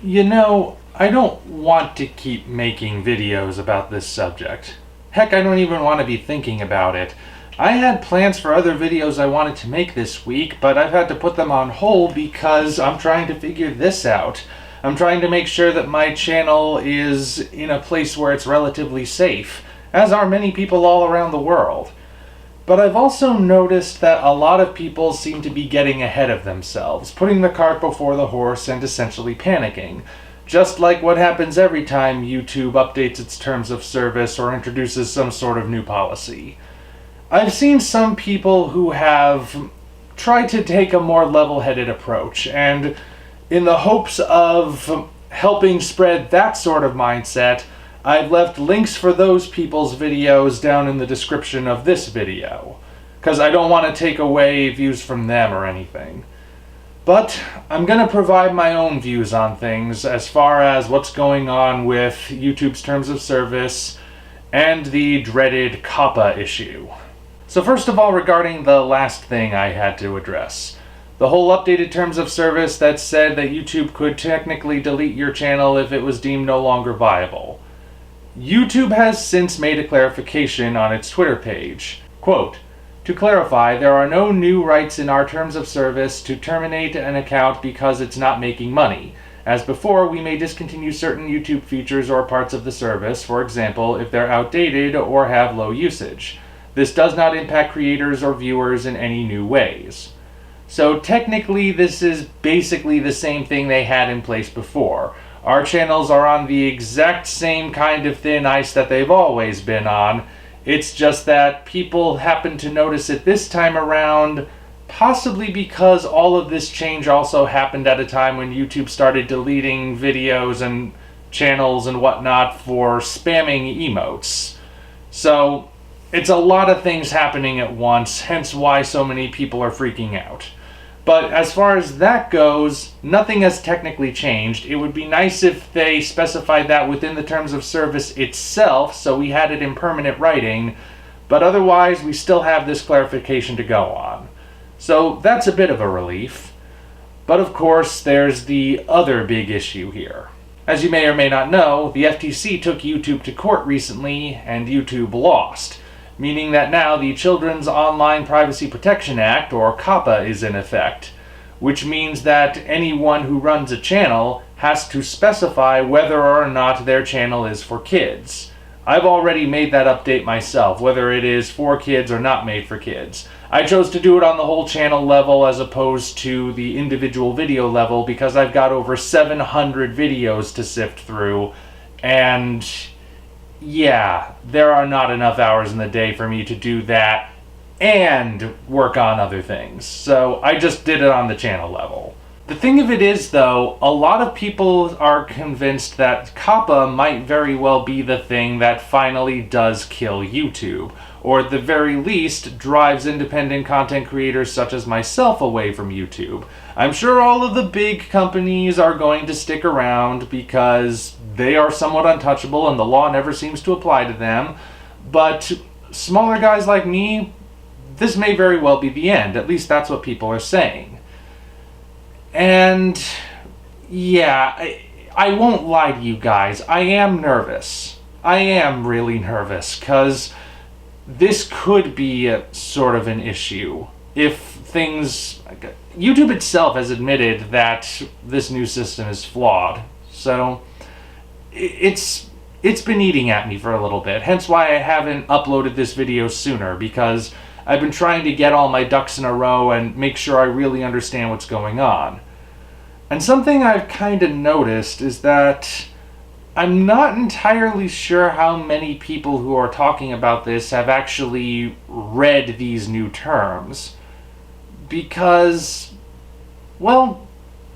I don't want to keep making videos about this subject. Heck, I don't even want to be thinking about it. I had plans for other videos I wanted to make this week, but I've had to put them on hold because I'm trying to figure this out. I'm trying to make sure that my channel is in a place where it's relatively safe, as are many people all around the world. But I've also noticed that a lot of people seem to be getting ahead of themselves, putting the cart before the horse and essentially panicking. Just like what happens every time YouTube updates its terms of service or introduces some sort of new policy. I've seen some people who have tried to take a more level-headed approach, and in the hopes of helping spread that sort of mindset, I've left links for those people's videos down in the description of this video, because I don't want to take away views from them or anything. But I'm going to provide my own views on things as far as what's going on with YouTube's terms of service and the dreaded COPPA issue. So first of all, regarding the last thing I had to address, the whole updated terms of service that said that YouTube could technically delete your channel if it was deemed no longer viable. YouTube has since made a clarification on its Twitter page. Quote, "To clarify, there are no new rights in our terms of service to terminate an account because it's not making money. As before, we may discontinue certain YouTube features or parts of the service, for example, if they're outdated or have low usage. This does not impact creators or viewers in any new ways." So technically, this is basically the same thing they had in place before. Our channels are on the exact same kind of thin ice that they've always been on. It's just that people happen to notice it this time around, possibly because all of this change also happened at a time when YouTube started deleting videos and channels and whatnot for spamming emotes. So it's a lot of things happening at once, hence why so many people are freaking out. But as far as that goes, nothing has technically changed. It would be nice if they specified that within the terms of service itself, so we had it in permanent writing, but otherwise we still have this clarification to go on. So that's a bit of a relief. But of course, there's the other big issue here. As you may or may not know, the FTC took YouTube to court recently, and YouTube lost, meaning that now the Children's Online Privacy Protection Act, or COPPA, is in effect, which means that anyone who runs a channel has to specify whether or not their channel is for kids. I've already made that update myself, whether it is for kids or not made for kids. I chose to do it on the whole channel level as opposed to the individual video level because I've got over 700 videos to sift through, and yeah, there are not enough hours in the day for me to do that and work on other things. So I just did it on the channel level. The thing of it is, though, a lot of people are convinced that COPPA might very well be the thing that finally does kill YouTube, or at the very least drives independent content creators such as myself away from YouTube. I'm sure all of the big companies are going to stick around because they are somewhat untouchable and the law never seems to apply to them, but smaller guys like me, this may very well be the end. At least that's what people are saying. And yeah, I won't lie to you guys, I am nervous. I am really nervous, because this could be a sort of an issue if things... YouTube itself has admitted that this new system is flawed, so it's been eating at me for a little bit, hence why I haven't uploaded this video sooner, because I've been trying to get all my ducks in a row and make sure I really understand what's going on. And something I've kind of noticed is that I'm not entirely sure how many people who are talking about this have actually read these new terms. Because, well,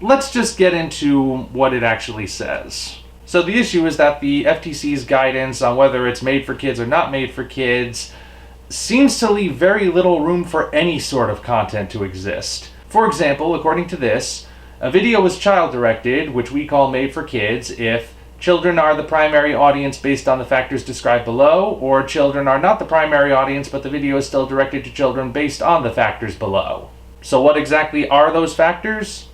let's just get into what it actually says. So the issue is that the FTC's guidance on whether it's made for kids or not made for kids seems to leave very little room for any sort of content to exist. For example, according to this, a video is child-directed, which we call made for kids, if children are the primary audience based on the factors described below, or children are not the primary audience but the video is still directed to children based on the factors below. So what exactly are those factors?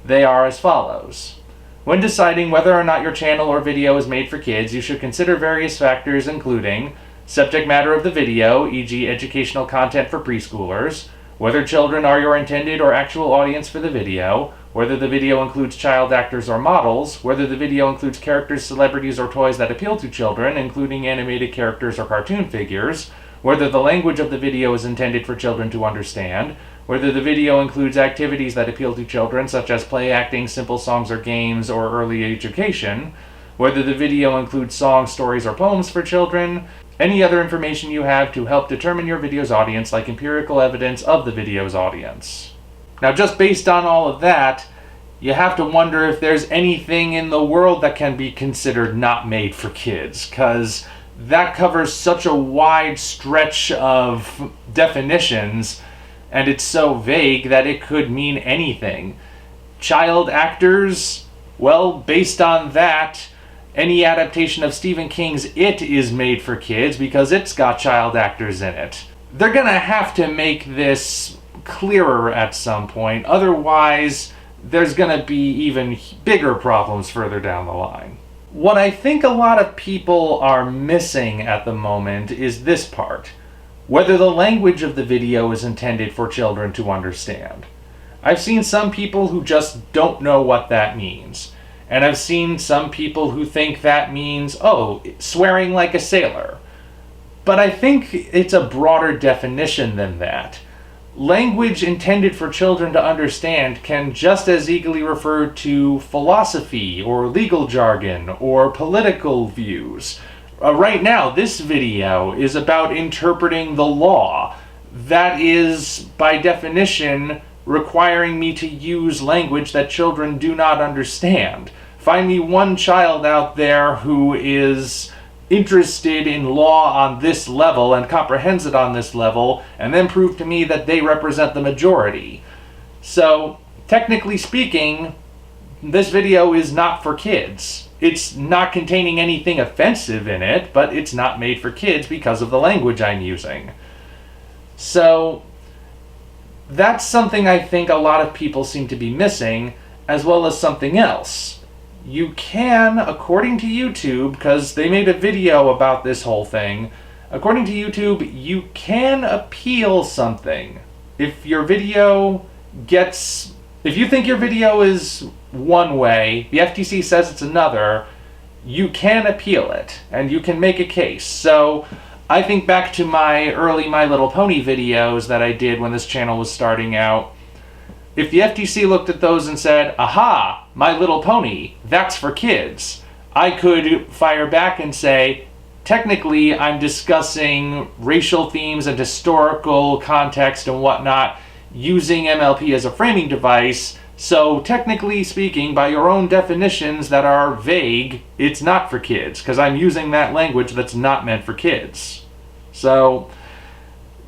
They are as follows. When deciding whether or not your channel or video is made for kids, you should consider various factors including subject matter of the video, e.g. educational content for preschoolers, whether children are your intended or actual audience for the video, whether the video includes child actors or models, whether the video includes characters, celebrities, or toys that appeal to children, including animated characters or cartoon figures, whether the language of the video is intended for children to understand, whether the video includes activities that appeal to children, such as play acting, simple songs or games, or early education, whether the video includes songs, stories, or poems for children, any other information you have to help determine your video's audience, like empirical evidence of the video's audience. Now, just based on all of that, you have to wonder if there's anything in the world that can be considered not made for kids, because that covers such a wide stretch of definitions, and it's so vague that it could mean anything. Child actors, well, based on that, any adaptation of Stephen King's It is made for kids because it's got child actors in it. They're gonna have to make this clearer at some point, otherwise there's gonna be even bigger problems further down the line. What I think a lot of people are missing at the moment is this part: whether the language of the video is intended for children to understand. I've seen some people who just don't know what that means. And I've seen some people who think that means, oh, swearing like a sailor. But I think it's a broader definition than that. Language intended for children to understand can just as easily refer to philosophy or legal jargon or political views. Right now, this video is about interpreting the law. That is, by definition, requiring me to use language that children do not understand. Find me one child out there who is interested in law on this level and comprehends it on this level, and then prove to me that they represent the majority. So, technically speaking, this video is not for kids. It's not containing anything offensive in it, but it's not made for kids because of the language I'm using. So, that's something I think a lot of people seem to be missing, as well as something else. You can, according to YouTube, because they made a video about this whole thing, according to YouTube, you can appeal something. If you think your video is one way, the FTC says it's another, you can appeal it, and you can make a case. So, I think back to my early My Little Pony videos that I did when this channel was starting out. If the FTC looked at those and said, aha, My Little Pony, that's for kids, I could fire back and say, technically I'm discussing racial themes and historical context and whatnot using MLP as a framing device, so technically speaking, by your own definitions that are vague, it's not for kids, because I'm using that language that's not meant for kids. So,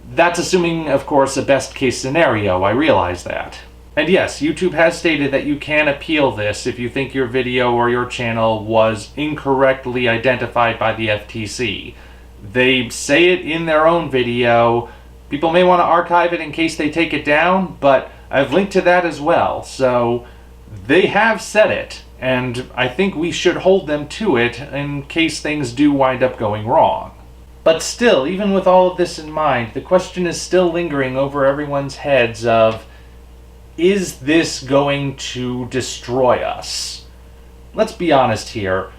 that's assuming, of course, a best case scenario, I realize that. And yes, YouTube has stated that you can appeal this if you think your video or your channel was incorrectly identified by the FTC. They say it in their own video. People may want to archive it in case they take it down, but I've linked to that as well. So they have said it, and I think we should hold them to it in case things do wind up going wrong. But still, even with all of this in mind, the question is still lingering over everyone's heads of, is this going to destroy us? Let's be honest here.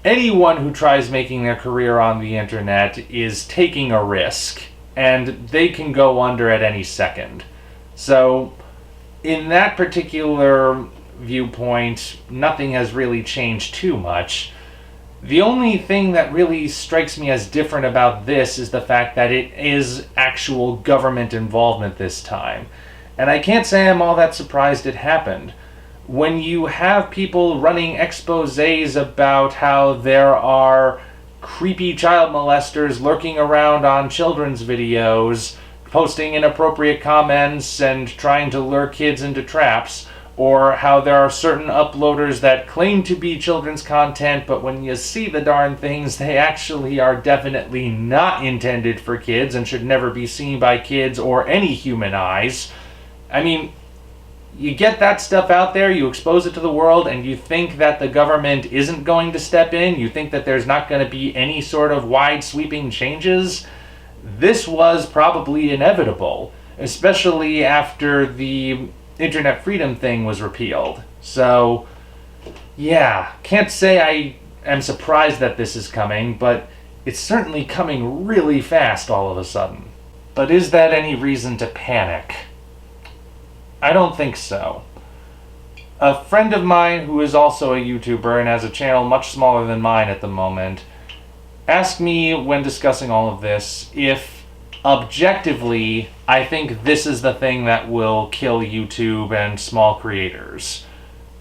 Anyone who tries making their career on the internet is taking a risk, and they can go under at any second. So, in that particular viewpoint, nothing has really changed too much. The only thing that really strikes me as different about this is the fact that it is actual government involvement this time. And I can't say I'm all that surprised it happened. When you have people running exposés about how there are creepy child molesters lurking around on children's videos, posting inappropriate comments and trying to lure kids into traps, or how there are certain uploaders that claim to be children's content, but when you see the darn things, they actually are definitely not intended for kids and should never be seen by kids or any human eyes. I mean, you get that stuff out there, you expose it to the world, and you think that the government isn't going to step in, you think that there's not going to be any sort of wide sweeping changes, this was probably inevitable, especially after the internet freedom thing was repealed. So, yeah, can't say I am surprised that this is coming, but it's certainly coming really fast all of a sudden. But is that any reason to panic? I don't think so. A friend of mine who is also a YouTuber and has a channel much smaller than mine at the moment asked me when discussing all of this if objectively I think this is the thing that will kill YouTube and small creators.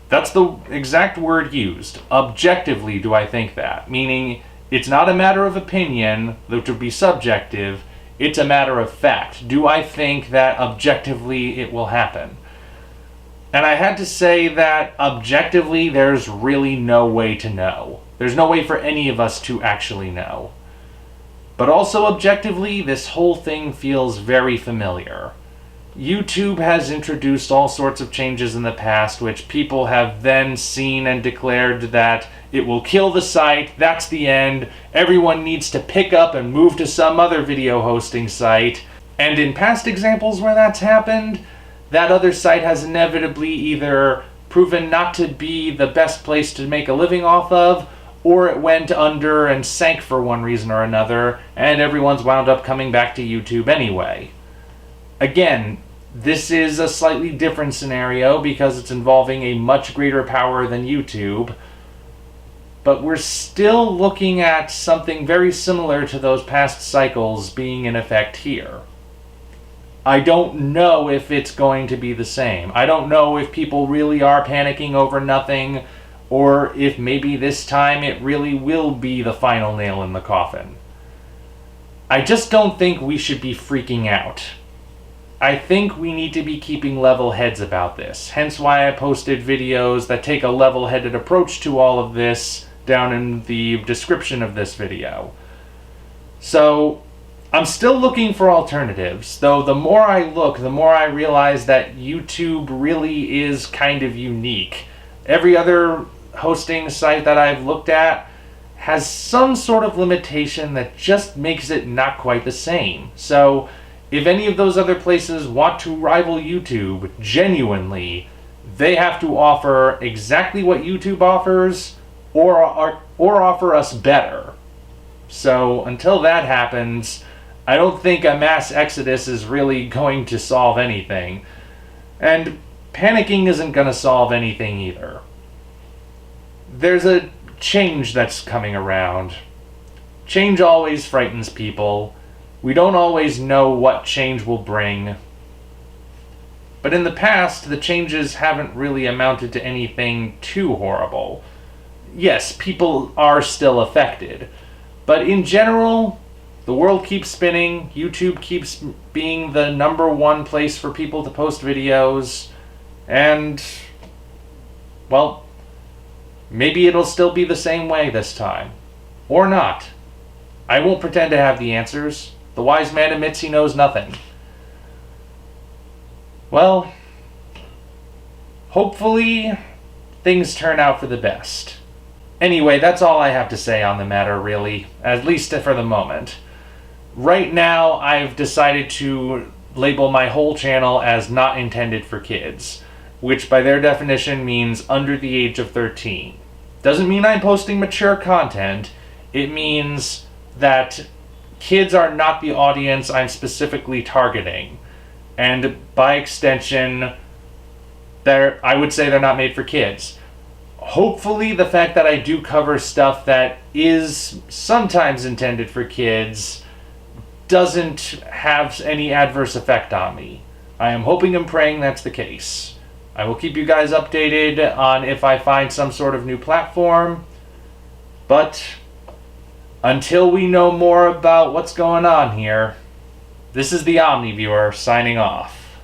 That's the exact word used. Objectively do I think that, meaning it's not a matter of opinion, which would be subjective, it's a matter of fact. Do I think that objectively it will happen? And I had to say that objectively there's really no way to know. There's no way for any of us to actually know. But also objectively, this whole thing feels very familiar. YouTube has introduced all sorts of changes in the past which people have then seen and declared that it will kill the site, that's the end, everyone needs to pick up and move to some other video hosting site. And in past examples where that's happened, that other site has inevitably either proven not to be the best place to make a living off of, or it went under and sank for one reason or another, and everyone's wound up coming back to YouTube anyway. Again, this is a slightly different scenario because it's involving a much greater power than YouTube, but we're still looking at something very similar to those past cycles being in effect here. I don't know if it's going to be the same. I don't know if people really are panicking over nothing, or if maybe this time it really will be the final nail in the coffin. I just don't think we should be freaking out. I think we need to be keeping level heads about this, hence why I posted videos that take a level-headed approach to all of this down in the description of this video. So, I'm still looking for alternatives, though the more I look, the more I realize that YouTube really is kind of unique. Every other hosting site that I've looked at has some sort of limitation that just makes it not quite the same. So, if any of those other places want to rival YouTube genuinely, they have to offer exactly what YouTube offers or offer us better. So until that happens, I don't think a mass exodus is really going to solve anything. And panicking isn't going to solve anything either. There's a change that's coming around. Change always frightens people. We don't always know what change will bring. But in the past, the changes haven't really amounted to anything too horrible. Yes, people are still affected. But in general, the world keeps spinning, YouTube keeps being the #1 place for people to post videos, and, well, maybe it'll still be the same way this time. Or not. I won't pretend to have the answers. The wise man admits he knows nothing. Well, hopefully things turn out for the best. Anyway, that's all I have to say on the matter, really, at least for the moment. Right now, I've decided to label my whole channel as not intended for kids, which by their definition means under the age of 13. Doesn't mean I'm posting mature content. It means that kids are not the audience I'm specifically targeting. And by extension, I would say they're not made for kids. Hopefully the fact that I do cover stuff that is sometimes intended for kids doesn't have any adverse effect on me. I am hoping and praying that's the case. I will keep you guys updated on if I find some sort of new platform, but until we know more about what's going on here, this is the Omni Viewer signing off.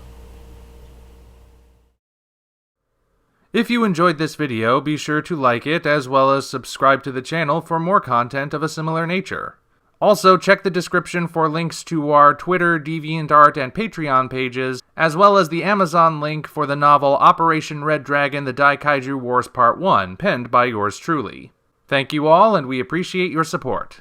If you enjoyed this video, be sure to like it as well as subscribe to the channel for more content of a similar nature. Also, check the description for links to our Twitter, DeviantArt, and Patreon pages, as well as the Amazon link for the novel Operation Red Dragon: The Daikaiju Wars Part 1, penned by yours truly. Thank you all, and we appreciate your support.